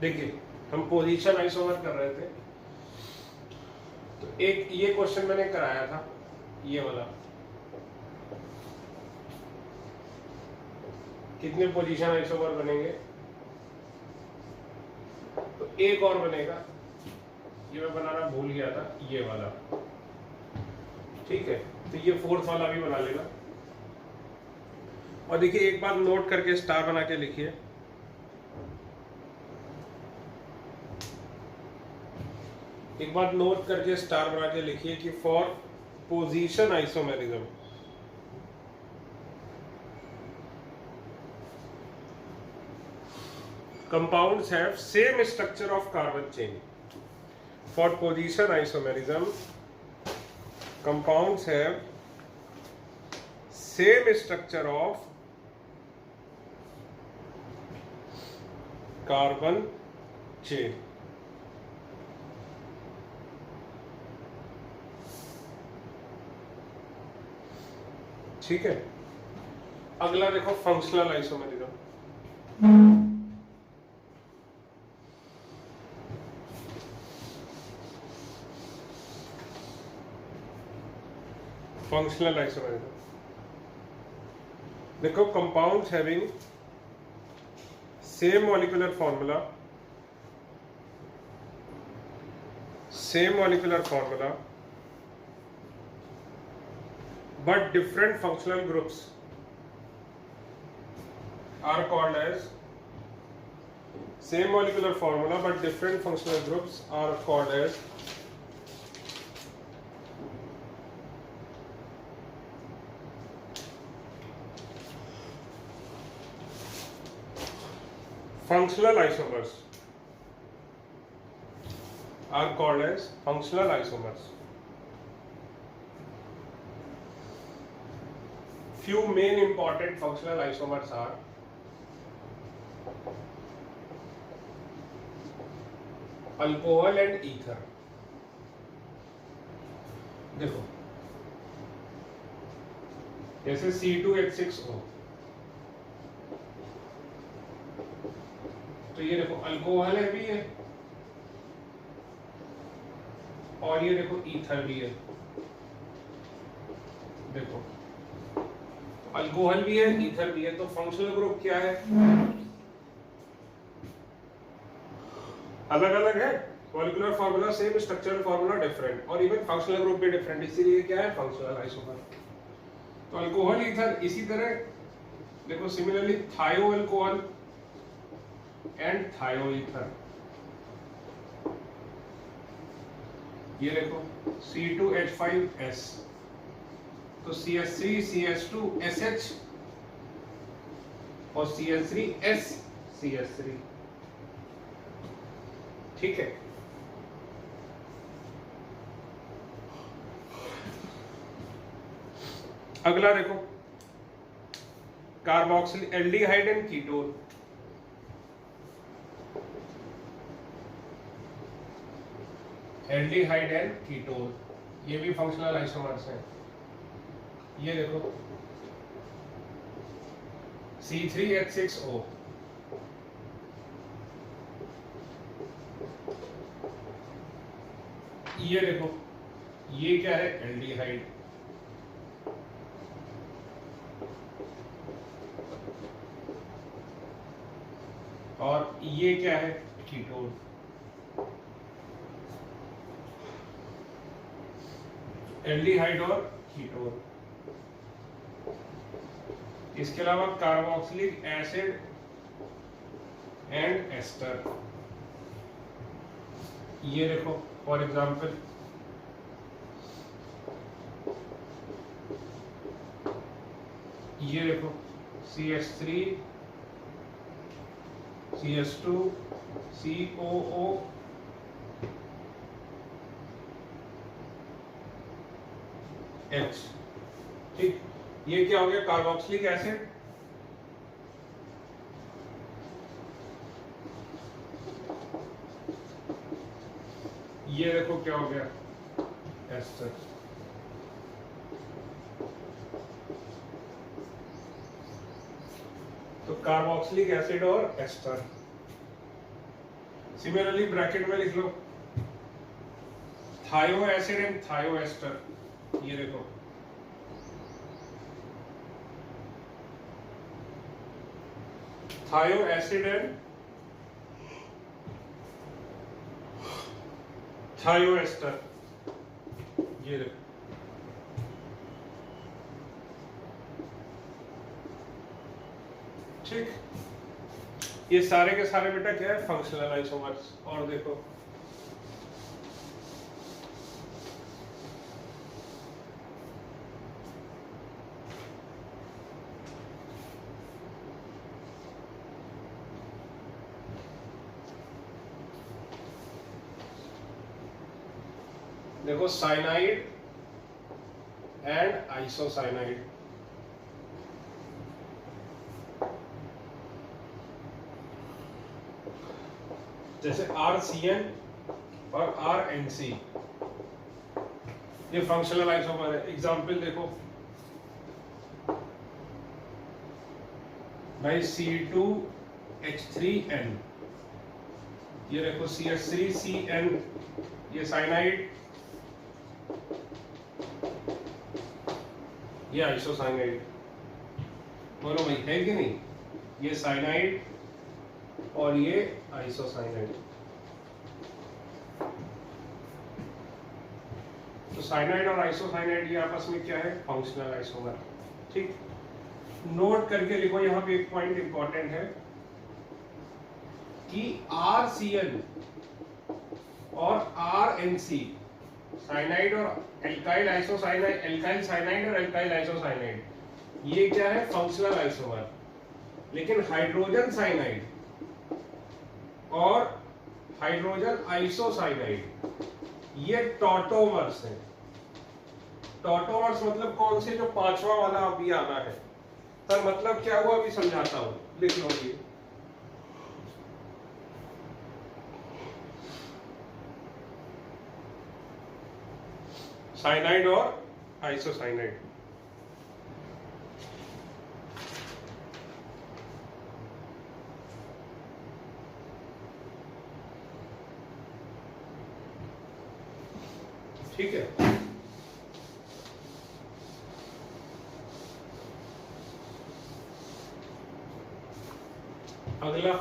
देखिए हम position isomer कर रहे थे, तो एक ये क्वेश्चन मैंने कराया था, ये वाला, कितने पोजीशन आइसोमर बनेंगे, तो एक और बनेगा, ये मैं बनाना भूल गया था, ये वाला, ठीक है। तो ये फोर्थ वाला भी बना लेना। और देखिए एक बात नोट करके स्टार बना के लिखिए, एक बात नोट करके स्टार बना के लिखिए कि for position isomerism compounds have same structure of carbon chain. For position isomerism, compounds have same structure of carbon chain. ठीक है। अगला देखो फंक्शनल आइसोमेरिज्म। फंक्शनल आइसोमेरिज्म देखो, compounds having same molecular formula, but different functional groups are called as same molecular formula but different functional groups are called as functional isomers. Are called as functional isomers. Few main important functional isomers are alcohol and ether. देखो जैसे C2H6O, तो ये देखो alcohol है भी है और ये देखो ईथर भी है। देखो अल्कोहल भी है, ईथर भी है, तो फंक्शनल ग्रुप क्या है? अलग अलग है, molecular formula same, structural formula different, और इवन फंक्शनल ग्रुप भी डिफरेंट, इसीलिए क्या है? Functional isomer. तो अल्कोहल ईथर, इसी तरह देखो सिमिलरली थायो अल्कोहल एंड थायो ईथर, ये देखो C2H5S, तो CH3 CH2 SH और CH3S CH3, ठीक है। अगला देखो carboxyl aldehyde and ketone. Aldehyde and ketone ये भी फंक्शनल आइसोमर्स हैं। ये देखो C3H6O, ये देखो ये क्या है? एल्डिहाइड, और ये क्या है? कीटोन। एल्डिहाइड और कीटोन। इसके अलावा कार्बोक्सिलिक एसिड एंड एस्टर, ये देखो फॉर एग्जांपल ये देखो CH3 CH2 COO, H, ठीक। ये क्या हो गया? कार्बोक्सिलिक एसिड, ये देखो क्या हो गया? एस्टर। तो कार्बोक्सिलिक एसिड और एस्टर। सिमिलरली ब्रैकेट में लिख लो थायो एसिड एंड थायो एस्टर, ये देखो थायो एसिड एंड थायो एस्टर, ये देखो ठीक। ये सारे के सारे बेटा क्या है, फंक्शनल आइसोमर्स। और देखो देखो साइनाइड एंड आइसोसाइनाइड, जैसे RCN और RNC, ये फंक्शनल आइसोमर है। एग्जाम्पल देखो भाई C2H3N, ये देखो CH3CN, ये साइनाइड, ये आइसोसाइनाइड। बोलो भाई है कि नहीं, ये साइनाइड और ये आइसोसाइनाइड। तो साइनाइड और आइसोसाइनाइड ये आपस में क्या है, फंक्शनल आइसोमर। ठीक, नोट करके लिखो, यहाँ पे एक पॉइंट इंपॉर्टेंट है कि RCN और RNC, साइनाइड और एल्काइल आइसोसाइनाइड, एल्काइल साइनाइड और एल्काइल आइसोसाइनाइड, ये क्या है, फंक्शनल आइसोमर। लेकिन हाइड्रोजन साइनाइड और हाइड्रोजन आइसोसाइनाइड ये टॉटोमर्स हैं। टॉटोमर्स मतलब कौन से, जो पांचवा वाला अभी आना है। सर मतलब क्या हुआ, अभी समझाता हूं, लिख लो ये। साइनाइड और आइसोसाइनाइड, ठीक है। अगला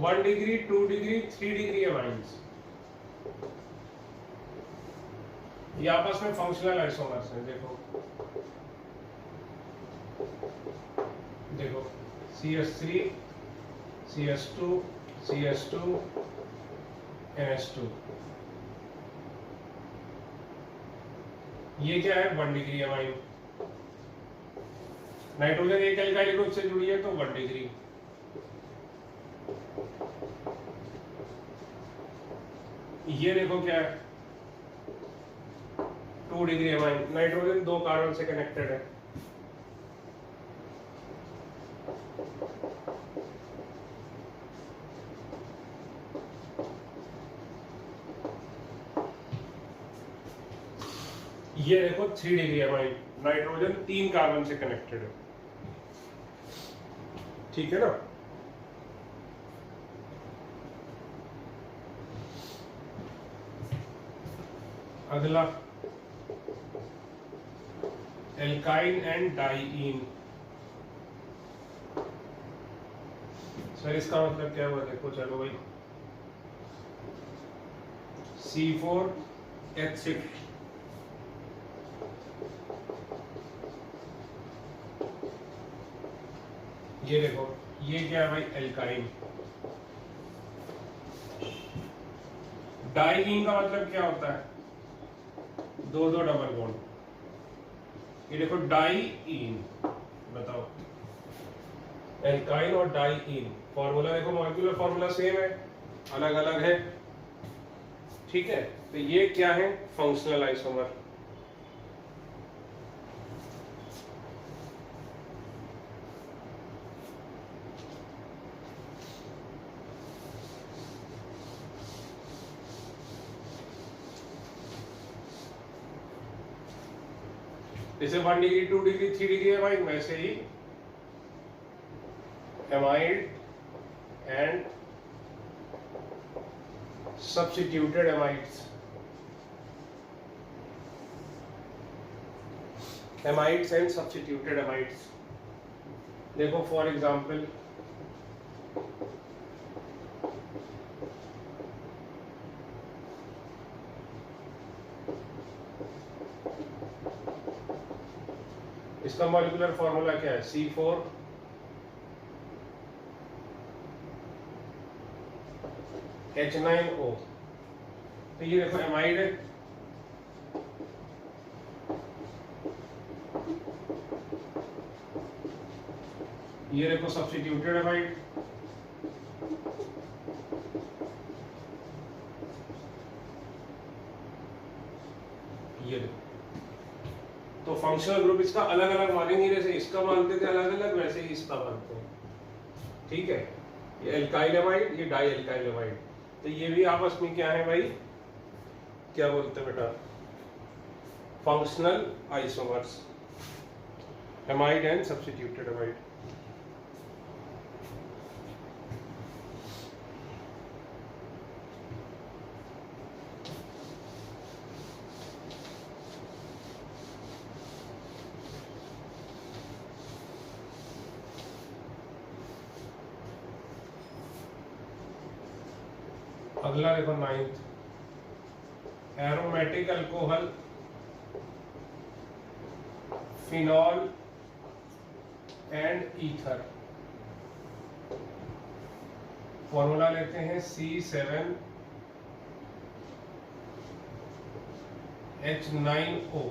1 डिग्री, 2 डिग्री, 3 डिग्री अमाइंस, ये आपस में फंक्शनल आइसोमर्स हैं। देखो देखो CH3 CH2 CH2 NH2, ये क्या है, 1 डिग्री अमाइन। नाइट्रोजन एक एल्काइल ग्रुप से जुड़ी है तो 1 डिग्री। ये देखो क्या है, 2 डिग्री अमाइन, नाइट्रोजन 2 कार्बन से कनेक्टेड है। ये देखो 3 डिग्री अमाइन, नाइट्रोजन 3 कार्बन से कनेक्टेड है। ठीक है ना। अगला एल्काइन एंड डाइईन। सर इसका मतलब क्या हुआ, देखो चलो भाई, C4H6, ये देखो ये क्या है भाई, एल्काइन। डाइईन का मतलब क्या होता है, 2 डबल बॉन्ड। ये देखो डाइईन, बताओ एल्काइन और डाइईन, फॉर्मूला देखो, मॉलिक्यूलर फॉर्मूला सेम है, अलग अलग है। ठीक है, तो ये क्या है, फंक्शनल आइसोमर। जैसे 1 डिग्री, 2 डिग्री, 3 डिग्री है भाई, वैसे ही amide and substituted amides, amides and substituted amides. देखो फॉर एग्जाम्पल इसका मॉलिक्यूलर फॉर्मूला क्या है, C4 H9O। तो ये देखो एमाइड है, ये देखो सब्स्टिट्यूटेड एमाइड, ये देखो। तो फंक्शनल ग्रुप इसका अलग अलग मानेंगे, जैसे इसका मानते थे अलग अलग, वैसे ही इसका मानते हैं, ठीक है। ये एल्काइल एमाइड, ये डाई एल्काइल एमाइड। तो ये भी आपस में क्या है भाई, क्या बोलते हैं बेटा, functional isomers, amide and substituted amide. अगला देखो 9th, aromatic alcohol, phenol and ether. Formula लेते हैं C7H9O।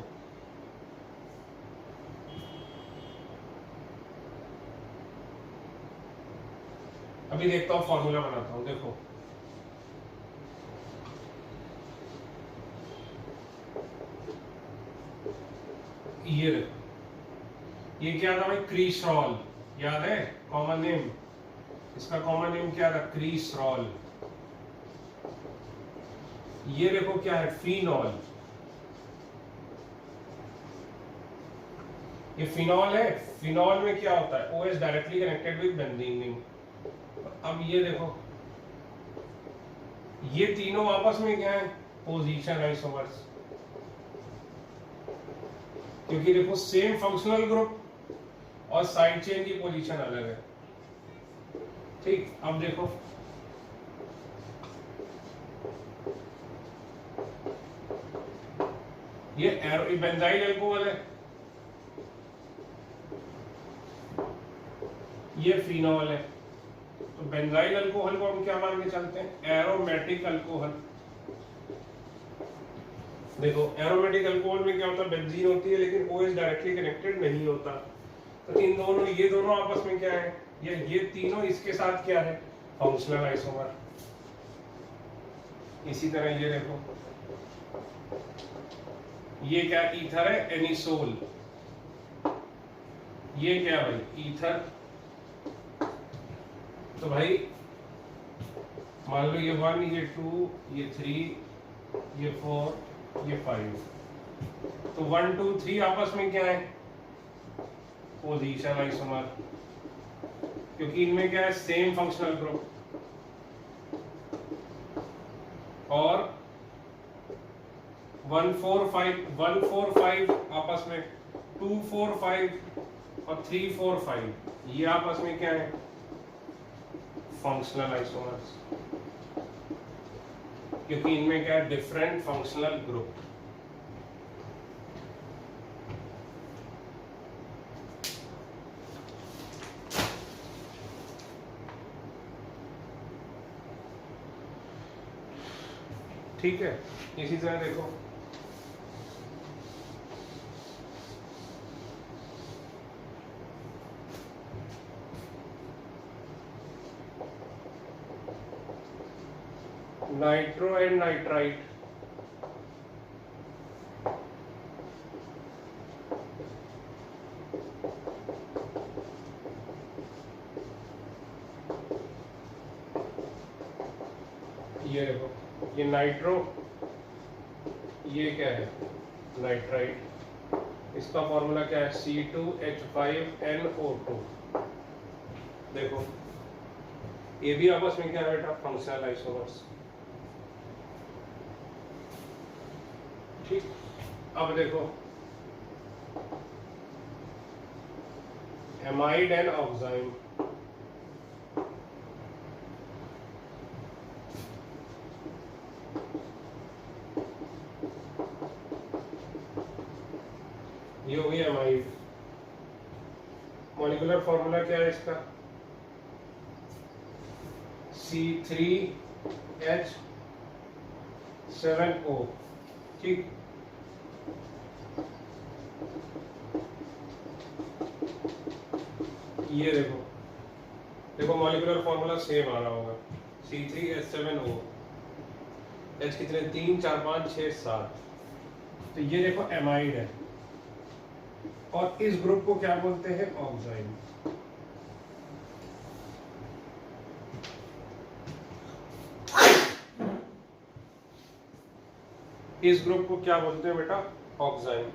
अभी देखता हूं, फॉर्मूला बनाता हूं। देखो ये देखो, ये क्या था भाई, क्रीसरॉल, याद है कॉमन नेम, इसका कॉमन नेम क्या था, क्रीसरॉल। ये देखो क्या है, फिनॉल, ये फिनॉल है। फिनॉल में क्या होता है, OH directly connected with benzene ring. अब ये देखो, ये तीनों आपस में क्या है, पोजीशन आइसोमर्स, क्योंकि देखो सेम फंक्शनल ग्रुप और साइड चेन की पोजीशन अलग है, ठीक। अब देखो ये बेंजाइल अल्कोहल है, ये फिनॉल है। तो बेंजाइल अल्कोहल को हम क्या मान के चलते हैं, एरोमेटिक अल्कोहल। देखो एरोमेटिक अल्कोहल में क्या होता है, बेंजीन होती है लेकिन OH डायरेक्टली कनेक्टेड नहीं होता। तो इन दोनों, ये दोनों आपस में क्या है, ये तीनों इसके साथ क्या है, फंक्शनल आइसोमर। इसी तरह ये देखो, ये क्या ईथर है, एनिसोल। ये क्या भाई, ईथर। तो भाई मान लो ये 1, ये 2, ये 3, ये 4, ये 5। तो 1 2 3 आपस में क्या है, पोजीशन आइसोमर, क्योंकि इनमें क्या है, सेम फंक्शनल ग्रुप। और 1 4 5 आपस में, 2 4 5 और 3 4 5, ये आपस में क्या है, फंक्शनल आइसोमर्स, क्योंकि इनमें क्या है, डिफरेंट फंक्शनल ग्रुप। ठीक है। इसी तरह देखो नाइट्रो एंड नाइट्राइट। ये देखो, ये नाइट्रो, ये क्या है, नाइट्राइट। इसका फॉर्मूला क्या है, C2H5NO2। देखो ये भी आपस में क्या है बेटा, फंक्शनल आइसोमर्स। ठीक, अब देखो एमाइड एंड ऑक्साइड, ये हो गई एमाइड। मॉलिक्यूलर फॉर्मूला क्या है इसका? C3H7O। ठीक, ये देखो देखो मॉलिक्यूलर फॉर्मूला सेम आ रहा होगा, C3H7O। H कितने? 3 4 5 6 7। तो ये देखो एमाइड है, और इस ग्रुप को क्या बोलते हैं? ऑक्साइड। इस ग्रुप को क्या बोलते हैं बेटा? ऑक्साइड।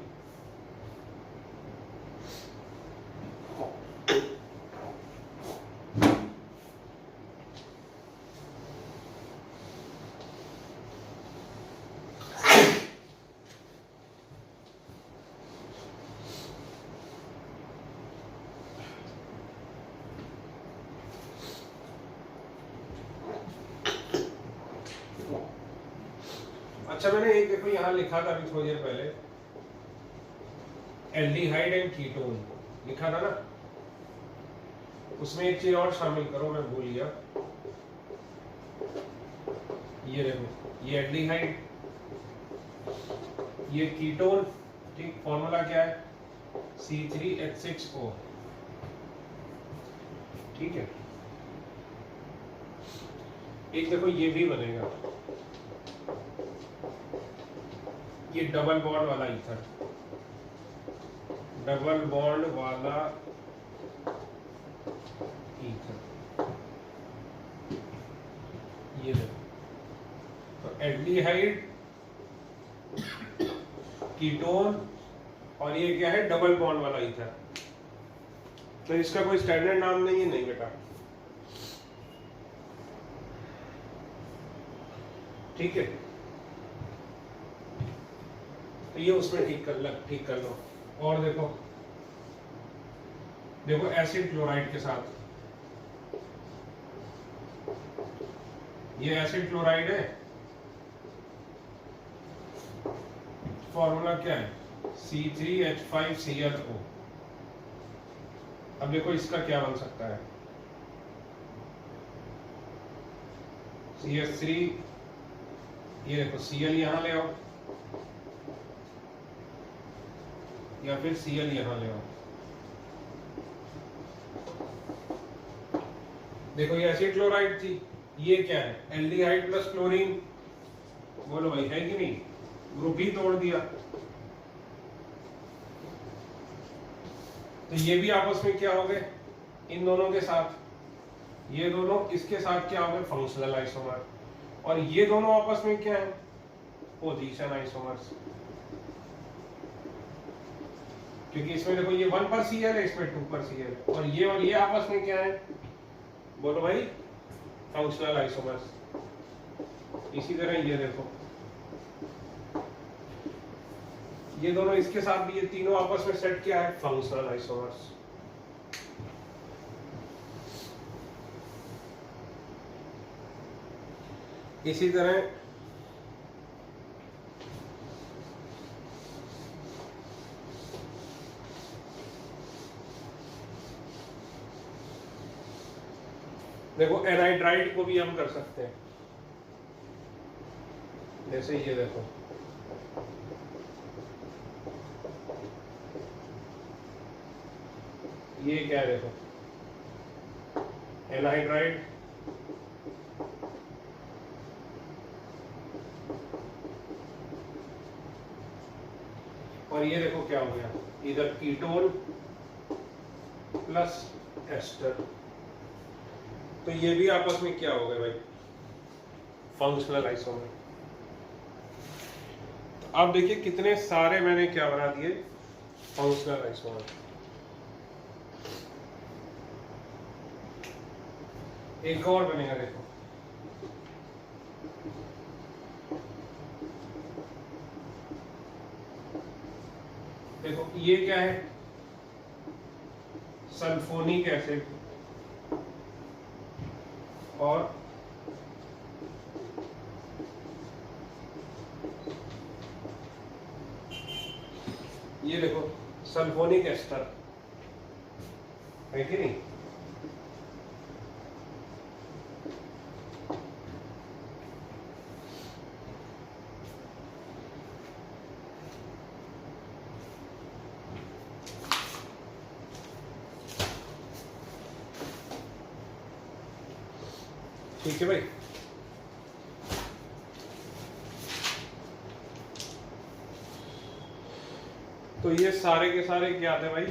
अच्छा, मैंने एक देखो यहाँ लिखा था अभी थोड़ी देर पहले, एल्डिहाइड एंड कीटोन लिखा था ना, उसमें एक चीज और शामिल करो, मैं भूल गया। ये देखो, ये एल्डिहाइड, ये कीटोन। ठीक, फॉर्मूला क्या है? C3H6O। ठीक है, एक देखो ये भी बनेगा, ये डबल बॉन्ड वाला ईथर, डबल बॉन्ड वाला ईथर। ये देखो, तो एल्डिहाइड, कीटोन, और ये क्या है? डबल बॉन्ड वाला ईथर। तो इसका कोई स्टैंडर्ड नाम नहीं है? नहीं बेटा। ठीक है, तो ये उसमें ठीक कर लो। और देखो देखो एसिड क्लोराइड के साथ, ये एसिड क्लोराइड है, फॉर्मूला क्या है? C3H5Cl2। अब देखो इसका क्या बन सकता है? CH3, ये देखो Cl यहां ले आओ, या फिर Cl यहां ले आओ। देखो ये एसिड क्लोराइड थी, ये क्या है? Aldehyde plus chlorine. बोलो भाई, है कि नहीं? ग्रुप ही तोड़ दिया। तो ये भी आपस में क्या हो गए? इन दोनों के साथ, ये दोनों इसके साथ क्या हो गए? Functional isomer. और ये दोनों आपस में क्या है? Position isomers. क्योंकि इसमें देखो ये 1 पर Cl है, इसमें 2 पर Cl है, और ये आपस में क्या है? बोलो भाई, फंक्शनल आइसोमर्स। इसी तरह ये देखो, ये दोनों इसके साथ भी, ये तीनों आपस में सेट क्या है? Functional isomers. इसी तरह देखो एनाइड्राइड को भी हम कर सकते हैं, जैसे ये देखो, ये क्या है? देखो एनाइड्राइड, और ये देखो क्या हो गया? इधर कीटोन प्लस एस्टर। तो ये भी आपस में क्या हो गए भाई? Functional isomer. तो आप देखिए कितने सारे मैंने क्या बना दिए? Functional isomer. एक और बनेगा, देखो देखो ये क्या है, सल्फोनिक एसिड, और ये देखो सल्फोनिक एस्टर, है कि नहीं। ठीक है भाई। तो ये सारे के सारे क्या आते हैं भाई,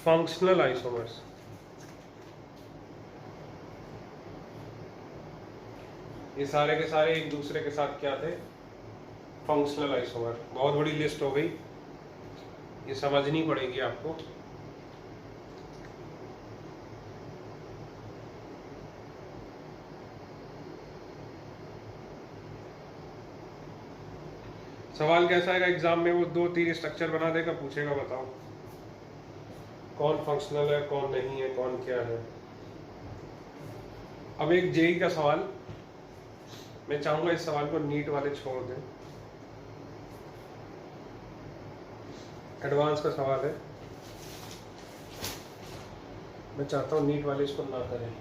फंक्शनल आइसोमर्स। ये सारे के सारे एक दूसरे के साथ क्या थे, फंक्शनल आइसोमर। बहुत बड़ी लिस्ट हो गई, ये समझनी पड़ेगी आपको। सवाल कैसा आएगा एग्जाम में, वो 2-3 स्ट्रक्चर बना देगा, पूछेगा बताओ कौन फंक्शनल है, कौन नहीं है, कौन क्या है। अब एक जेई का सवाल, मैं चाहूंगा इस सवाल को नीट वाले छोड़ दें, एडवांस का सवाल है, मैं चाहता हूं नीट वाले इसको ना करें।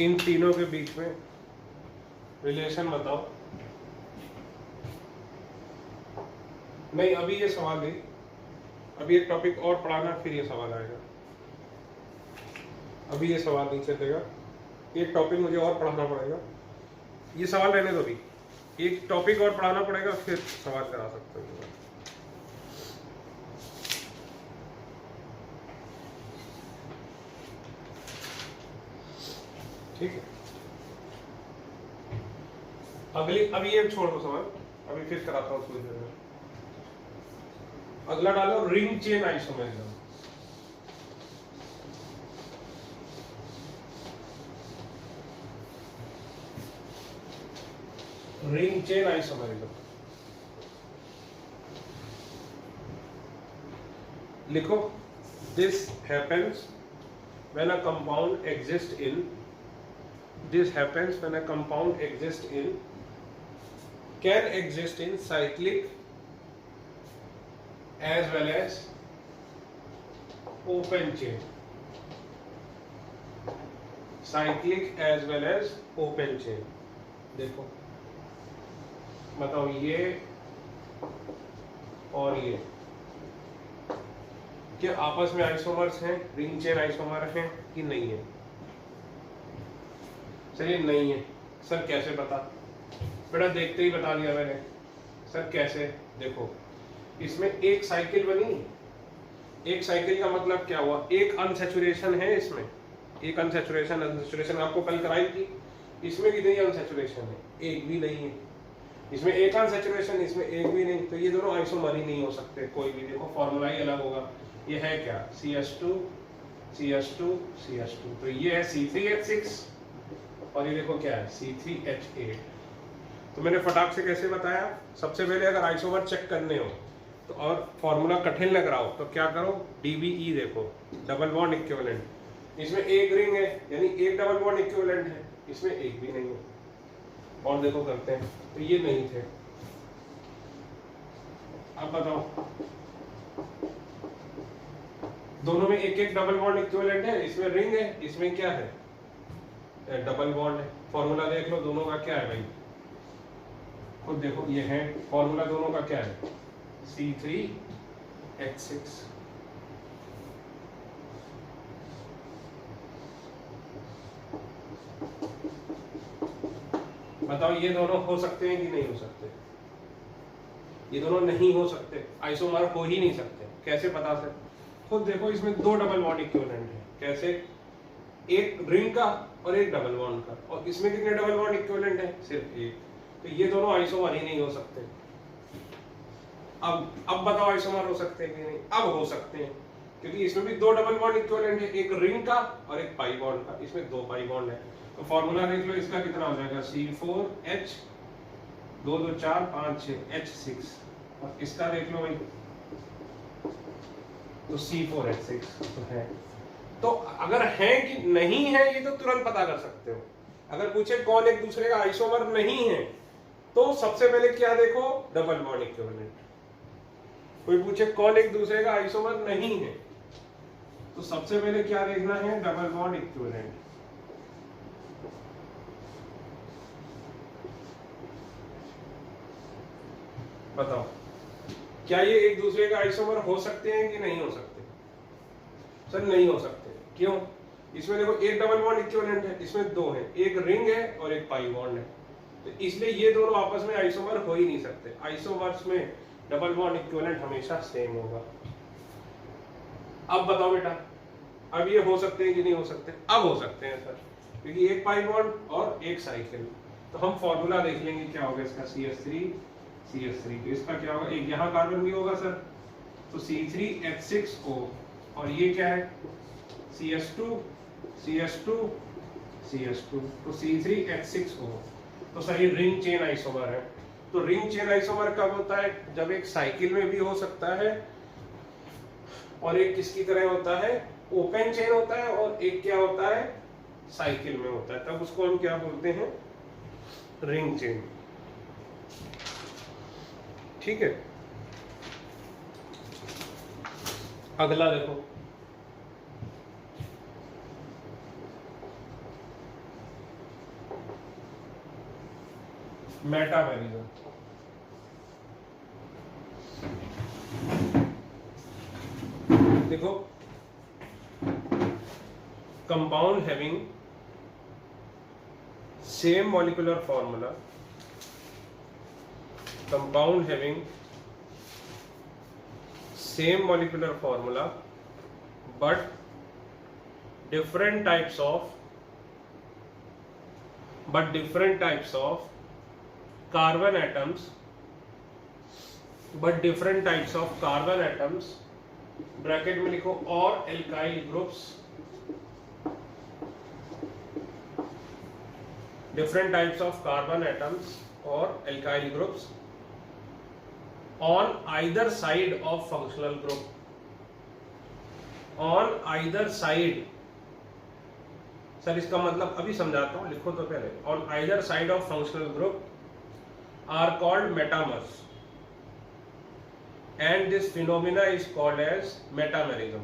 इन तीनों के बीच में रिलेशन बताओ। नहीं, अभी ये सवाल नहीं, अभी एक टॉपिक और पढ़ाना, फिर ये सवाल आएगा। अभी ये सवाल नहीं चलेगा, एक टॉपिक मुझे और पढ़ाना पड़ेगा। ये सवाल रहने दो, अभी एक टॉपिक और पढ़ाना पड़ेगा, फिर सवाल करा सकते हो। ठीक है, अगली, अभी ये छोड़ दो सवाल, अभी फिर कराता हूँ थोड़ी देर में। अगला डालो ring chain isomerism. Ring chain isomerism लिखो। This happens when a compound exist in, this happens when a compound exists in, can exist in cyclic as well as open chain, cyclic as well as open chain। देखो बताओ, ये और ये क्या आपस में isomers हैं, रिंग चेन आइसोमर हैं कि नहीं है? चलिए नहीं है सर, कैसे पता? बेटा देखते ही बता दिया मैंने। सर कैसे? देखो इसमें एक साइकिल बनी, एक साइकिल का मतलब क्या हुआ, एक अनसैचुरेशन है इसमें, एक अनसैचुरेशन, अनसैचुरेशन आपको कल कराई थी। इसमें कितनी अनसैचुरेशन है? एक भी नहीं है। इसमें एक अनसैचुरेशन, इसमें एक भी नहीं, तो ये दोनों आइसोमर ही नहीं हो सकते कोई भी। देखो फॉर्मूला ही अलग होगा। ये है क्या? CH2 CH2 CH2, तो ये है C3H6 और ये देखो क्या है, C3H8। तो मैंने फटाक से कैसे बताया, सबसे पहले अगर आइसोमर चेक करने हो तो, और फॉर्मूला कठिन लग रहा हो तो क्या करो, DBE देखो, डबल बॉन्ड इक्विवेलेंट। इसमें एक रिंग है यानी एक डबल बॉन्ड इक्विवेलेंट है, इसमें एक भी नहीं है। और देखो करते हैं, तो ये नहीं थे। अब बताओ, दोनों में एक एक डबल बॉन्ड इक्विवेलेंट है, इसमें रिंग है, इसमें क्या है, डबल बॉन्ड है। फॉर्मूला देख लो दोनों का क्या है भाई, खुद देखो, ये है फॉर्मूला दोनों का क्या है, C3H6। बताओ ये दोनों हो सकते हैं कि नहीं हो सकते? ये दोनों नहीं हो सकते, आइसोमर हो ही नहीं सकते। कैसे पता से? खुद देखो, इसमें दो डबल बॉन्ड इक्विवेलेंट है। कैसे? एक रिंग का और एक डबल बॉन्ड का, और इसमें कितने डबल बॉन्ड इक्विवेलेंट है? सिर्फ एक। तो ये दोनों आइसोमर ही नहीं हो सकते। अब बताओ आइसोमर हो सकते हैं कि नहीं? अब हो सकते हैं, क्योंकि इसमें भी दो डबल बॉन्ड इक्विवेलेंट है, एक रिंग का और एक पाई बॉन्ड का। इसमें दो पाई बॉन्ड है, तो फॉर्मूला देख लो इसका कितना हो जाएगा, C4H 2 2 4 5 6 H6, और इसका देख लो भाई, तो C4H6 तो है। तो अगर है कि नहीं है ये तो तुरंत पता कर सकते हो। अगर पूछे कौन एक दूसरे का आइसोमर नहीं है, तो सबसे पहले क्या देखो, डबल बॉन्ड इक्विवेलेंट। कोई पूछे कौन एक दूसरे का आइसोमर नहीं है, तो सबसे पहले क्या देखना है, डबल बॉन्ड इक्विवेलेंट। बताओ क्या ये एक दूसरे का आइसोमर हो सकते हैं कि नहीं हो सकते? सर नहीं हो सकते। क्यों? इसमें देखो एक डबल बॉन्ड इक्विवेलेंट है, इसमें दो है, एक रिंग है और एक पाई बॉन्ड है, तो इसलिए ये दोनों आपस में आइसोमर हो ही नहीं सकते। आइसोमर्स में डबल बॉन्ड इक्विवेलेंट हमेशा सेम होगा। अब बताओ बेटा, अब ये हो सकते हैं कि नहीं हो सकते? अब हो सकते हैं सर, क्योंकि एक पाई बॉन्ड और एक साइकिल। तो हम फॉर्मूला देख लेंगे क्या होगा इसका, CH3 तो इसका क्या होगा, एक यहाँ कार्बन भी होगा सर, तो C3H6O, और ये क्या है, CH2 तो C3H6O। तो सर ये रिंग चेन आइसोमर है। तो रिंग चेन आइसोमर कब होता है? जब एक साइकिल में भी हो सकता है, और एक किसकी तरह होता है, ओपन चेन होता है, और एक क्या होता है, साइकिल में होता है, तब उसको हम क्या बोलते हैं, रिंग चेन। ठीक है, अगला देखो, मेटामेरिज्म। देखो, compound having same molecular formula, compound having same molecular formula but different types of carbon atoms, bracket में लिखो, और alkyl groups, different types of carbon atoms or alkyl groups on either side of functional group, on either side। Sir इसका मतलब अभी समझाता हूं, लिखो तो पहले, on either side of functional group are called metamers and this phenomena is called as metamerism,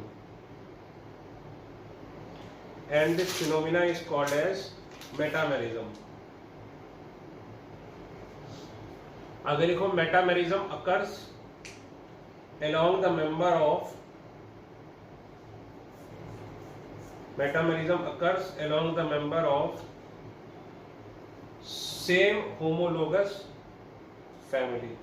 and this phenomena is called as metamerism। अगर लिखो, metamerism occurs along the member of same homologous family,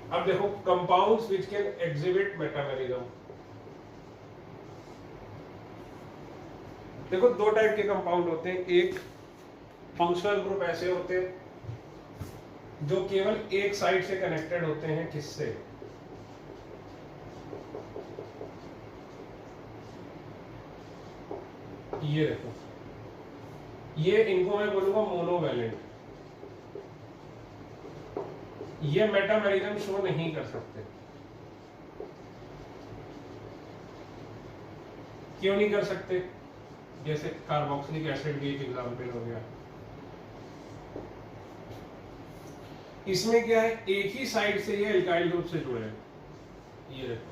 अब देखो, compounds which can exhibit metamerism. देखो दो type के compound होते हैं, एक फंक्शनल ग्रुप ऐसे होते हैं जो केवल एक साइड से कनेक्टेड होते हैं, किससे, ये देखो, ये इनको मैं बोलूंगा मोनोवैलेंट। ये मेटामेरिज्म शो नहीं कर सकते। क्यों नहीं कर सकते? जैसे कार्बोक्सिलिक एसिड भी एक एग्जाम्पल हो गया। इसमें क्या है, एक ही साइड से ये एल्काइल ग्रुप से जुड़े हैं, ये देखो,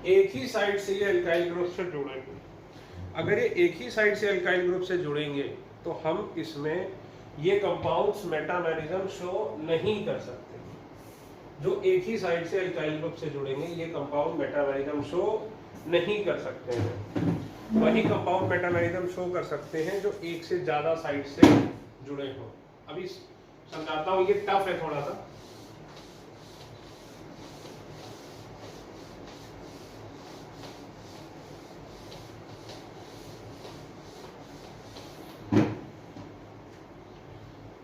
एक ही साइड से ये एल्काइल ग्रुप से जुड़ेंगे। अगर ये एक ही साइड से एल्काइल ग्रुप से जुड़ेंगे तो हम इसमें ये कंपाउंड्स मेटामेरिज्म शो नहीं कर सकते। जो एक ही साइड से एल्काइल ग्रुप से जुड़ेंगे ये कंपाउंड मेटामेरिज्म शो नहीं कर सकते हैं। वही कंपाउंड मेटामेरिज्म शो कर सकते हैं जो एक से ज्यादा साइड से जुड़े हों। अभी समझाता हूँ, ये टफ है थोड़ा सा।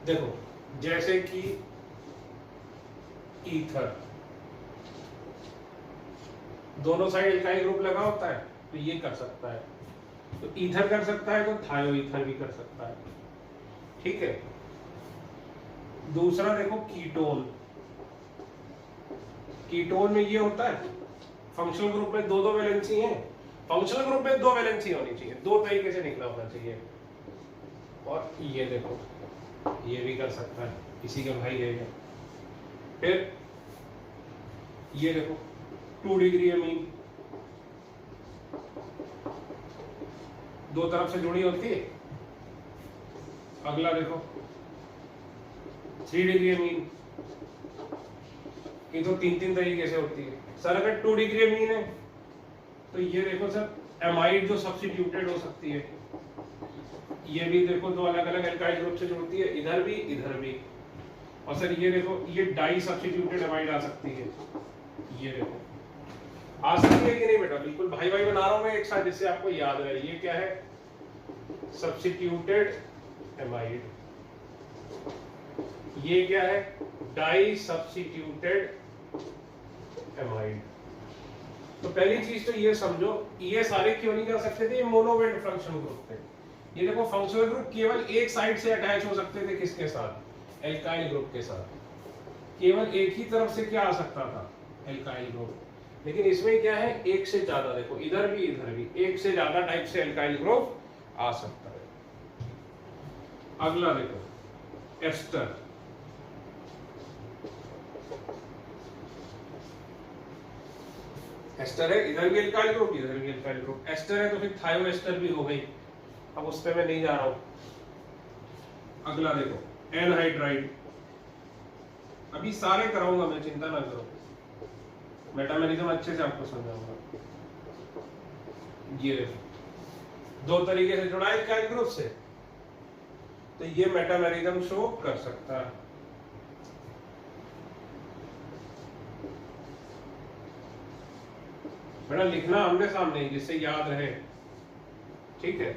देखो जैसे कि ईथर, दोनों साइड एल्काइल ग्रुप लगा होता है तो ये कर सकता है, तो ईथर कर सकता है तो थायो ईथर भी कर सकता है, ठीक है। दूसरा देखो कीटोन, कीटोन में ये होता है फंक्शनल ग्रुप में दो दो वैलेंसी है, फंक्शनल ग्रुप में दो वैलेंसी होनी चाहिए, दो तरीके से निकला होना चाहिए। और ये देखो ये भी कर सकता है, इसी का भाई है ये। फिर ये देखो 2 डिग्री अमीन, दो तरफ से जुड़ी होती है। अगला देखो 3 डिग्री अमीन, ये तो तीन तीन तरीके से होती है। सर अगर 2 डिग्री अमीन है तो ये देखो सर एमाइड जो सब्स्टिट्यूटेड हो सकती है, ये भी देखो दो अलग अलग एल्काइल ग्रुप से जुड़ती है, इधर भी इधर भी। और सर ये देखो ये डाई सब्स्टिट्यूटेड एमाइड आ सकती है, ये देखो आ सकती है कि नहीं बेटा? बिल्कुल भाई भाई बना रहा हूं मैं एक साथ जिससे आपको याद रहे। ये क्या है? Substituted amide. ये क्या है? Di substituted amide. तो पहली चीज तो ये समझो, ये सारे क्यों नहीं कर सकते थे? ये मोनोवेलेंट फंक्शनल ग्रुप थे। ये देखो फंक्शनल ग्रुप केवल एक साइड से अटैच हो सकते थे, किसके साथ? एल्काइल ग्रुप के साथ। केवल एक ही तरफ से क्या आ सकता था? Alkyl group. लेकिन इसमें क्या है? एक से ज्यादा, देखो इधर भी इधर भी एक से ज्यादा टाइप से एल्काइल ग्रुप आ सकता है। अगला देखो एस्टर। एस्टर है, इधर भी एल्काइल ग्रुप इधर भी एल्काइल ग्रुप। एस्टर है तो फिर थायो एस्टर भी हो गई, अब उस पे मैं नहीं जा रहा हूं। अगला देखो एनहाइड्राइड। अभी सारे कराऊंगा मैं, चिंता ना करो, मेटामेरिज्म अच्छे से आपको समझाऊंगा। ये देखो दो तरीके से जुड़ा है एल्काइल ग्रुप से, तो ये मेटामेरिज्म शो कर सकता है। बेटा लिखना आमने सामने ही, जिससे याद रहे, ठीक है।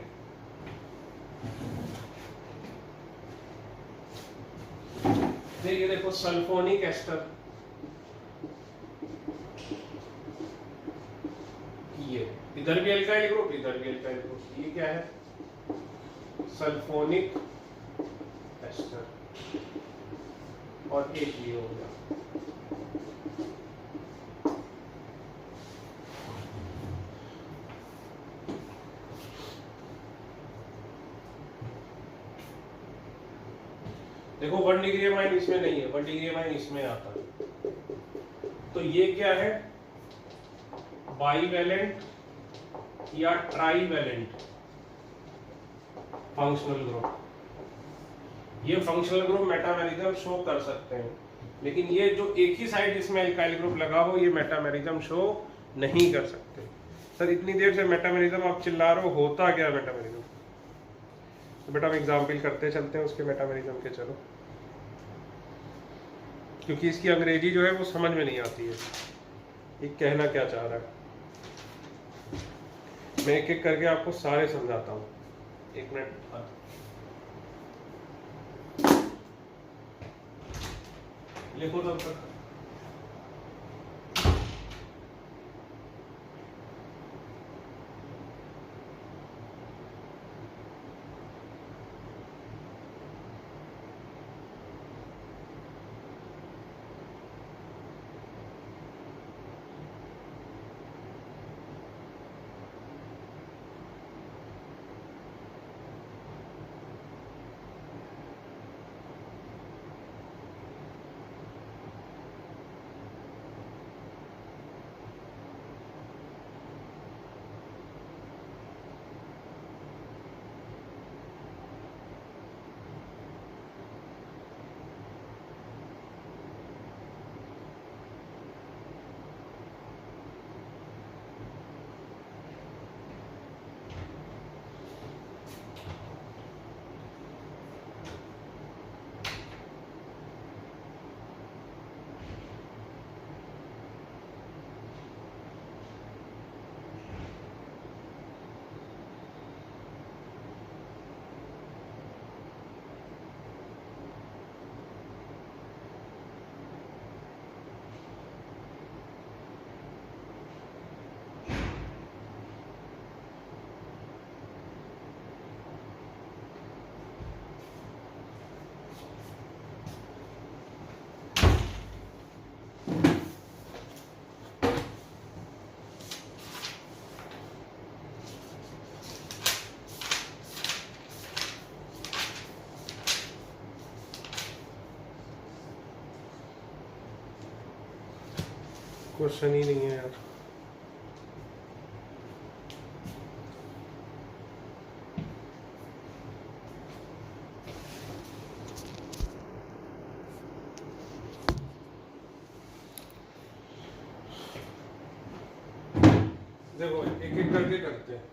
ये देखो सल्फोनिक एस्टर, ये इधर भी एल्काइल ग्रुप इधर भी एल्काइल ग्रुप। ये क्या है? Sulphonic ester. और एक ये हो गया। देखो 1 डिग्री अमाइन इसमें नहीं है, 1 डिग्री अमाइन इसमें आता है। तो ये क्या है? बाईवैलेंट या ट्राईवैलेंट फंक्शनल ग्रुप। ये फंक्शनल ग्रुप मेटामेरिज्म शो कर सकते हैं, लेकिन ये जो एक ही साइड जिसमें एल्काइल ग्रुप लगा हो ये मेटामेरिज्म शो नहीं कर सकते। सर इतनी देर से मेटामेरिज्म आप चिल्ला रहे हो, होता क्या मेटामेरिज्म? तो बेटा हम एग्जाम्पल करते चलते हैं उसके मेटामेरिज्म के। चलो, क्योंकि इसकी अंग्रेजी जो है वो समझ में नहीं आती है, ये कहना क्या चाह रहा है। मैं एक एक करके आपको सारे समझाता हूँ। एक मिनट, लिखो तब तक। क्वेश्चन ही नहीं है यार। देखो एक एक करके करते हैं,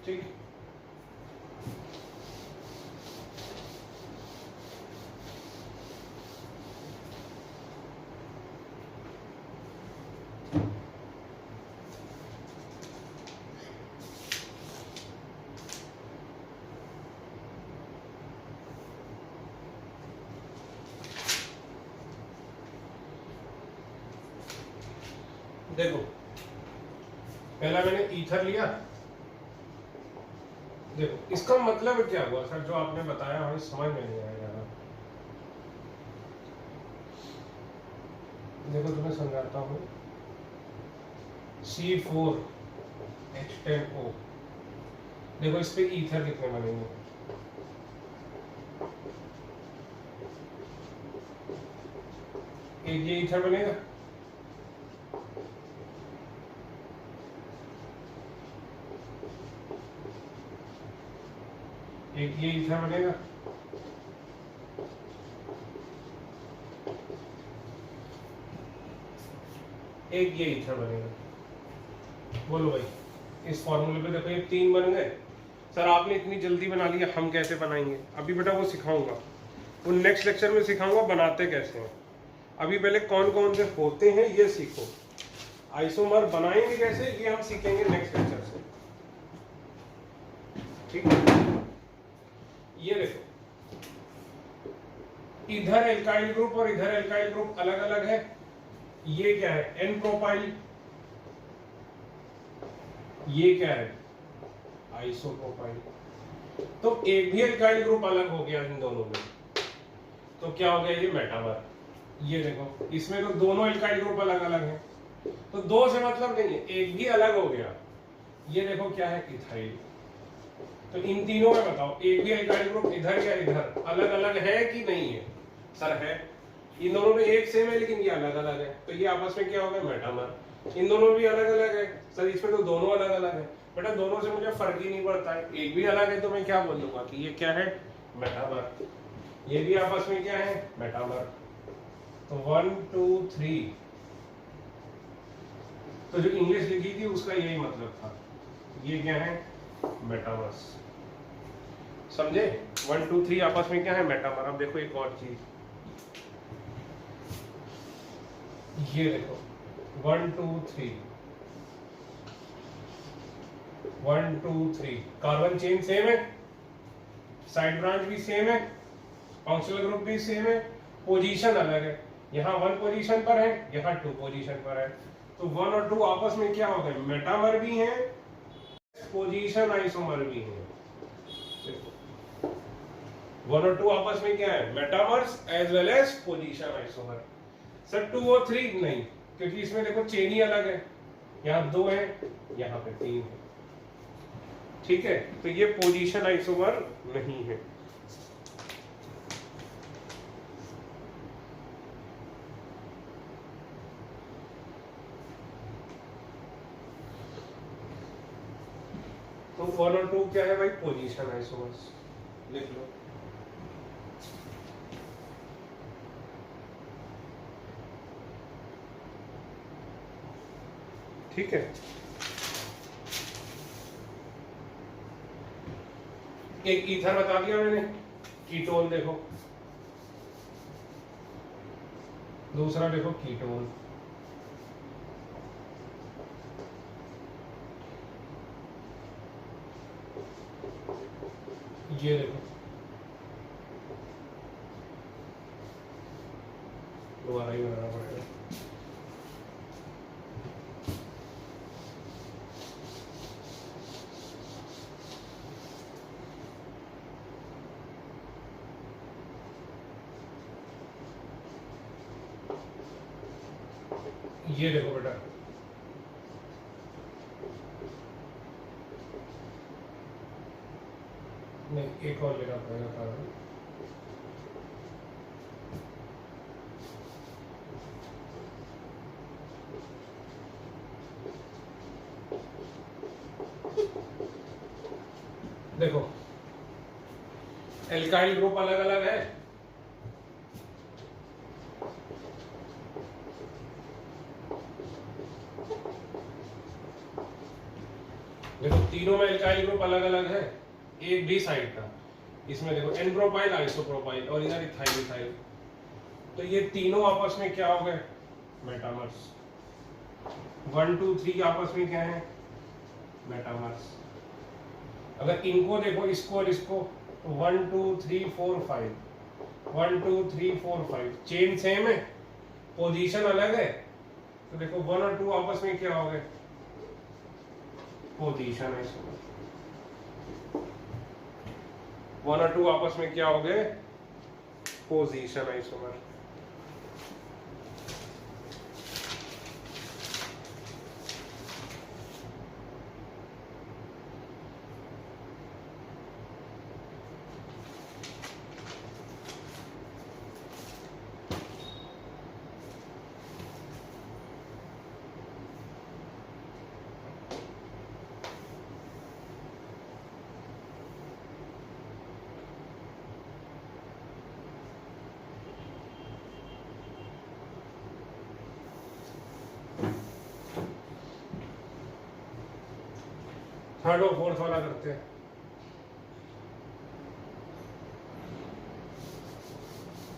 ठीक। देखो पहला मैंने ईथर लिया। देखो इसका मतलब क्या हुआ सर, जो आपने बताया हमें समझ में नहीं आया यार। देखो तुम्हें समझाता हूँ। C4H10O, देखो इस पे ईथर कितने बनेंगे। एक ये ईथर बनेगा, एक ये ईथर बनेगा, एक ये ईथर बनेगा। बोलो भाई, इस फॉर्मूले पे देखो ये 3 बन गए। सर आपने इतनी जल्दी बना लिया, हम कैसे बनाएंगे? अभी बेटा वो सिखाऊंगा, वो नेक्स्ट लेक्चर में सिखाऊंगा बनाते कैसे हैं। अभी पहले कौन कौन से होते हैं ये सीखो। आइसोमर बनाएंगे कैसे ये हम सीखेंगे नेक्स्ट लेक्चर से, ठीक है। ये देखो इधर एल्काइल ग्रुप और इधर एल्काइल ग्रुप अलग अलग है। ये क्या है? N propyl. ये क्या है? आइसोप्रोपाइल। तो एक भी एल्काइल ग्रुप अलग हो गया इन दोनों में, तो क्या हो गया? ये मेटामर। ये देखो इसमें तो दोनों एल्काइल ग्रुप अलग अलग हैं, तो दो से मतलब नहीं है, एक भी अलग हो गया। ये देखो क्या है? इथाइल। तो इन तीनों में बताओ एक भी एल्काइल ग्रुप इधर या इधर अलग अलग है कि नहीं है? सर है। इन दोनों में एक सेम है लेकिन ये अलग अलग है, तो ये आपस में क्या हो गया? मेटामर। इन दोनों भी अलग अलग है सर, इसमें तो दोनों अलग अलग है। बेटा दोनों से मुझे फर्क ही नहीं पड़ता है, एक भी अलग है तो मैं क्या बोल दूंगा कि ये क्या है? मेटामर। ये भी आपस में क्या है? मेटामर। तो 1 2 3, तो जो इंग्लिश लिखी थी उसका यही मतलब था। ये क्या है? मेटामर्स। समझे? 1 2 3 आपस में क्या है? मेटामर। अब देखो एक और चीज, ये देखो 1 2 3 1 2 3 कार्बन चेन सेम है, साइड ब्रांच भी सेम है, फंक्शनल ग्रुप भी सेम है, पोजीशन अलग है। यहाँ 1 पोजीशन पर है, यहाँ 2 पोजीशन पर है। तो 1 और 2 आपस में क्या होते हैं? मेटामर भी हैं, पोजीशन आइसोमर भी हैं। 1 और 2 आपस में क्या है? Metamers as well as position isomer. Sir 2 और 3 नहीं, क्योंकि इसमें देखो चेन ही अलग है, यहाँ 2 है, यहाँ पे 3 है, ठीक है। तो ये पोजीशन आइसोमर नहीं है। तो 1 और 2 क्या है भाई? Position isomers. लिख लो। ठीक है। एक ईथर बता दिया मैंने, कीटोन देखो। दूसरा देखो कीटोन। ये देखो दोबारा ही बनाना पड़ेगा। ये देखो बेटा, नहीं एक और लेना पड़ेगा कार्बन। एल्काइल ग्रुप अलग अलग है, देखो तीनों में एल्काइल ग्रुप अलग अलग है एक भी साइड का। इसमें देखो एन प्रोपाइल, आइसोप्रोपाइल और इधर इथाइल इथाइल, तो ये तीनों आपस में क्या हो गए, मेटामर्स। 1 2 3 आपस में क्या है, मेटामर्स। अगर इनको देखो, इसको और इसको, तो 1 2 3 4 5, 1 2 3 4 5 चेन सेम है, पोजीशन अलग है, तो देखो 1 और 2 आपस में क्या हो गए, पोजीशन आइसोमर। 1 और 2 आपस में क्या हो गए, पोजीशन आइसोमर। थर्ड और फोर्थ वाला करते हैं।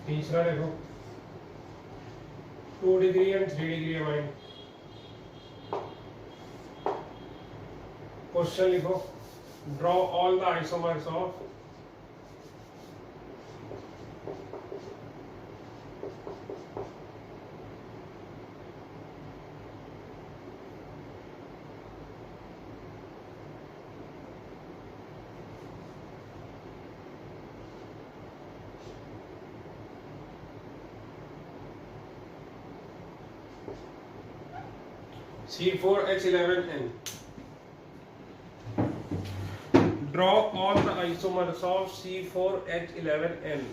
तीसरा देखो 2 degree and 3 degree amine. Question लिखो, draw all the isomers of C4H11N. Draw all the isomers of C4H11N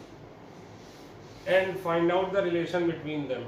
and find out the relation between them.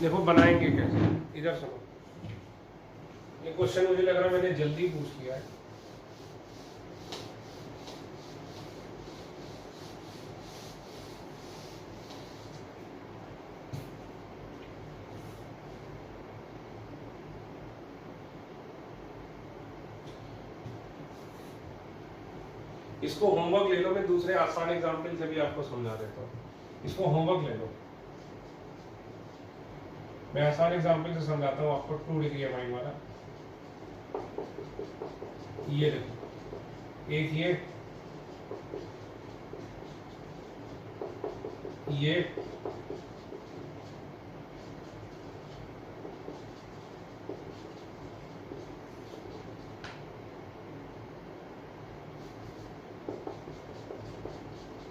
देखो बनाएंगे कैसे, इधर सुनो। ये क्वेश्चन मुझे लग रहा है मैंने जल्दी पूछ लिया है। इसको होमवर्क ले लो, मैं दूसरे आसान एग्जाम्पल से भी आपको समझा देता हूँ। इसको होमवर्क ले लो, मैं आसान एग्जाम्पल से समझाता हूँ आपको। 2 डिग्री अमाइन वाला, ये देखो, एक ये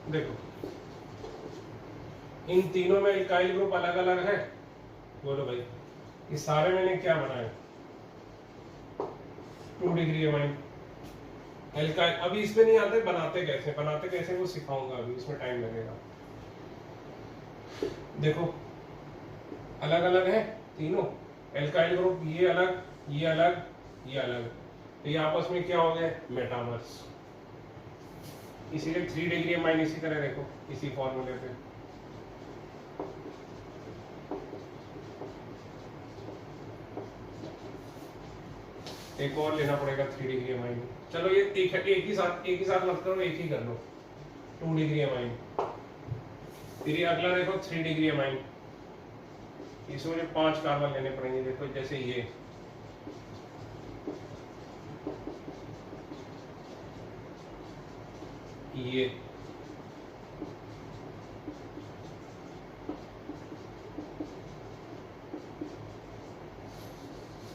देखो, इन तीनों में इकाई ग्रुप अलग अलग है। बोलो भाई, ये सारे मैंने क्या बनाए, 2 डिग्री अमाइन एल्काइल। अभी इसमें नहीं आते, बनाते कैसे वो सिखाऊंगा, अभी इसमें टाइम लगेगा। देखो अलग अलग है तीनों एल्काइल ग्रुप, ये अलग, ये अलग, ये अलग, तो ये आपस में क्या हो गए, मेटामर्स। इसीलिए 3 डिग्री अमाइन इसी तरह देखो, इसी फॉर्मूले पे एक और लेना पड़ेगा 3 डिग्री अमाइन। चलो ये एक ही साथ मत करो, एक ही कर लो 2 डिग्री अमाइन। फिर ये अगला देखो 3 डिग्री अमाइन, इसमें मुझे 5 कार्बन लेने पड़ेंगे। देखो जैसे ये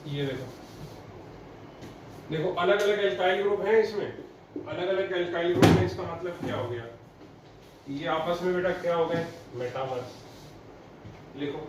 ये देखो अलग अलग एल्काइल ग्रुप हैं इसमें, अलग अलग एल्काइल ग्रुप में। इसका मतलब क्या हो गया, ये आपस में बेटा क्या हो गए, मेटामर्स। लिखो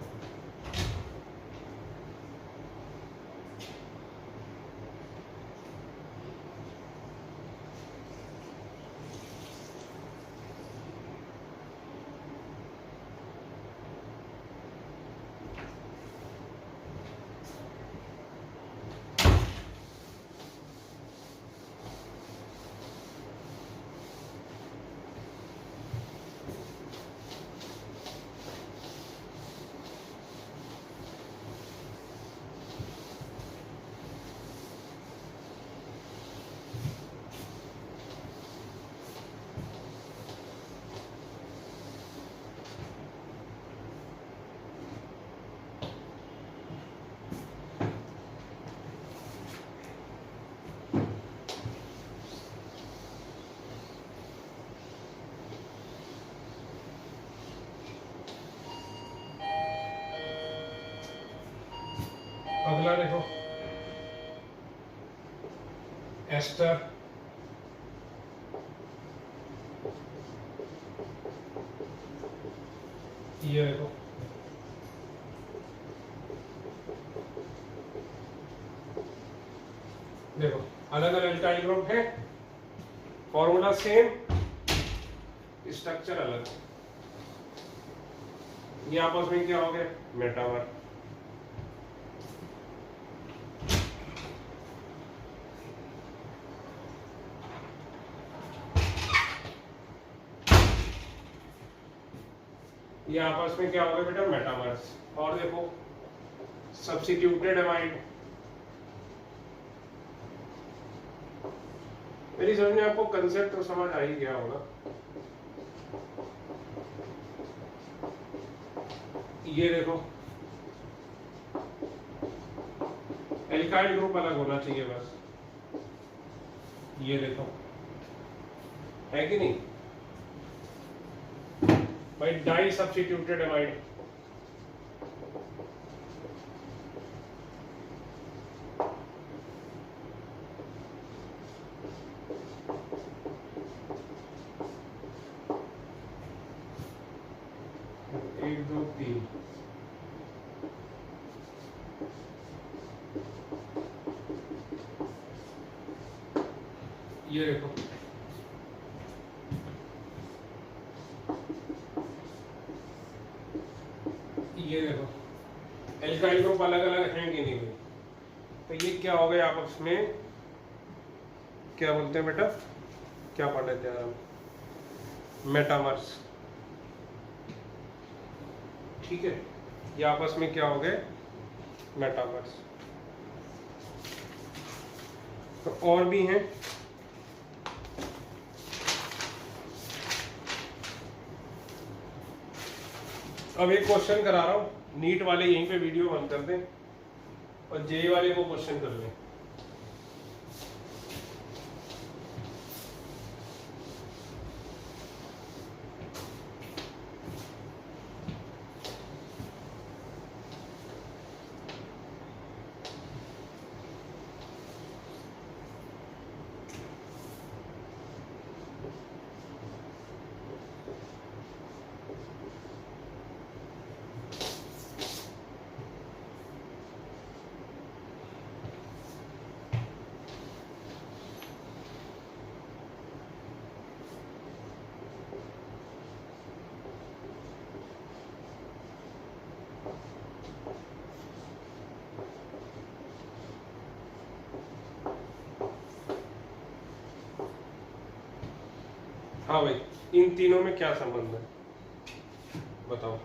अगला देखो एस्टर, ये देखो अलग अलग एल्काइल ग्रुप है, फॉर्मूला सेम, स्ट्रक्चर अलग। ये आपस में क्या हो गए, मेटामर। ये आपस में क्या हो गया बेटा, मेटामर्स। और देखो सब्स्टिट्यूटेड एमाइड, मेरी समझ में आपको कंसेप्ट तो समझ आ ही गया होगा। ये देखो एल्काइल ग्रुप अलग होना चाहिए बस। ये देखो है कि नहीं भाई, डाई सब्स्टिट्यूटेड एमाइड। एक दो तीन, ये देखो ये देखो एल्काइल ग्रुप अलग अलग हैं कि नहीं भाई। तो ये क्या हो गया आपस में, क्या बोलते हैं बेटा, क्या पढ़ रहे थे यार हम, मेटामर्स। ठीक है, ये आपस में क्या हो गए, मेटामर्स। तो और भी हैं, अब एक क्वेश्चन करा रहा हूं, नीट वाले यहीं पे वीडियो बंद कर दें और जेई वाले को क्वेश्चन कर लें। हाँ भाई, इन तीनों में क्या संबंध है बताओ।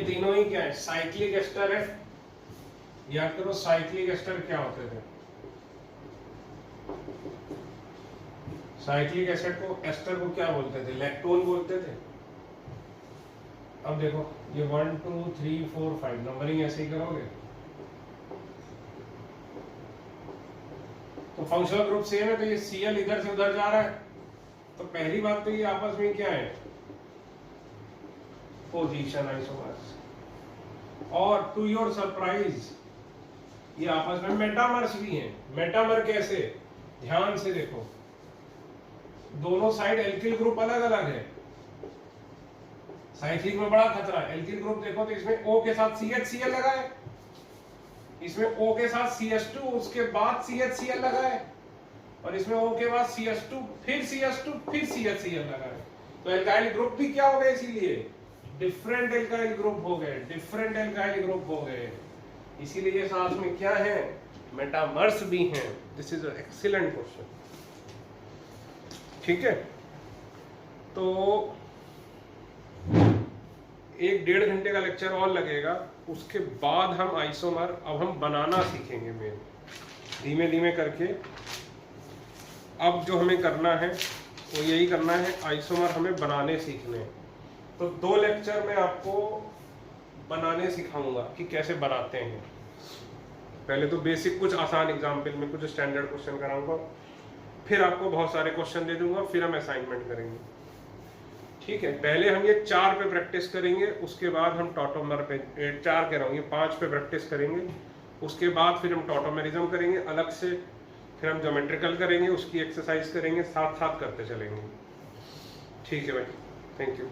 तीनों ही क्या है, साइक्लिक एस्टर है। याद करो साइक्लिक एस्टर क्या होते थे, साइक्लिक एस्टर को क्या बोलते थे, लैक्टोन बोलते थे। अब देखो ये 1 2 3 4 5 नंबरिंग ऐसे ही करोगे तो फंक्शनल ग्रुप सेम है, तो ये Cl इधर से उधर जा रहा है, तो पहली बात तो ये आपस में क्या है, पोजीशन आइसोमर्स। और टू योर सरप्राइज ये आपस में मेटामर्स भी हैं। मेटामर कैसे, ध्यान से देखो, दोनों साइड एल्किल ग्रुप अलग अलग है। साइक्लिक में बड़ा खतरा है, एल्किल ग्रुप देखो तो इसमें O के साथ CHCl लगा है, इसमें O के साथ CH2 उसके बाद CHCl लगा है, और इसमें O के बाद CH2 फिर CH2 फिर CHCl लगा है। तो एल्काइल ग्रुप भी क्या हो गए, इसीलिए डिफरेंट एल्काइल ग्रुप हो गए, डिफरेंट एल्काइल ग्रुप हो गए, इसीलिए साथ में क्या है, मेटामर्स भी हैं। This is excellent question. ठीक है, तो 1-1.5 घंटे का लेक्चर और लगेगा, उसके बाद हम आइसोमर अब हम बनाना सीखेंगे मेन, धीमे धीमे करके। अब जो हमें करना है वो यही करना है, आइसोमर हमें बनाने सीखने हैं। तो 2 लेक्चर में आपको बनाने सिखाऊंगा कि कैसे बनाते हैं। पहले तो बेसिक कुछ आसान एग्जाम्पल में कुछ स्टैंडर्ड क्वेश्चन कराऊंगा, फिर आपको बहुत सारे क्वेश्चन दे दूंगा, फिर हम असाइनमेंट करेंगे। ठीक है, पहले हम ये 4 पे प्रैक्टिस करेंगे, उसके बाद हम टॉटोमर पे 4 कह रहा हूँ, ये 5 पे प्रैक्टिस करेंगे, उसके बाद फिर हम टॉटोमेरिज्म करेंगे अलग से, फिर हम ज्योमेट्रिकल करेंगे, उसकी एक्सरसाइज करेंगे, साथ साथ करते चलेंगे। ठीक है भाई, थैंक यू।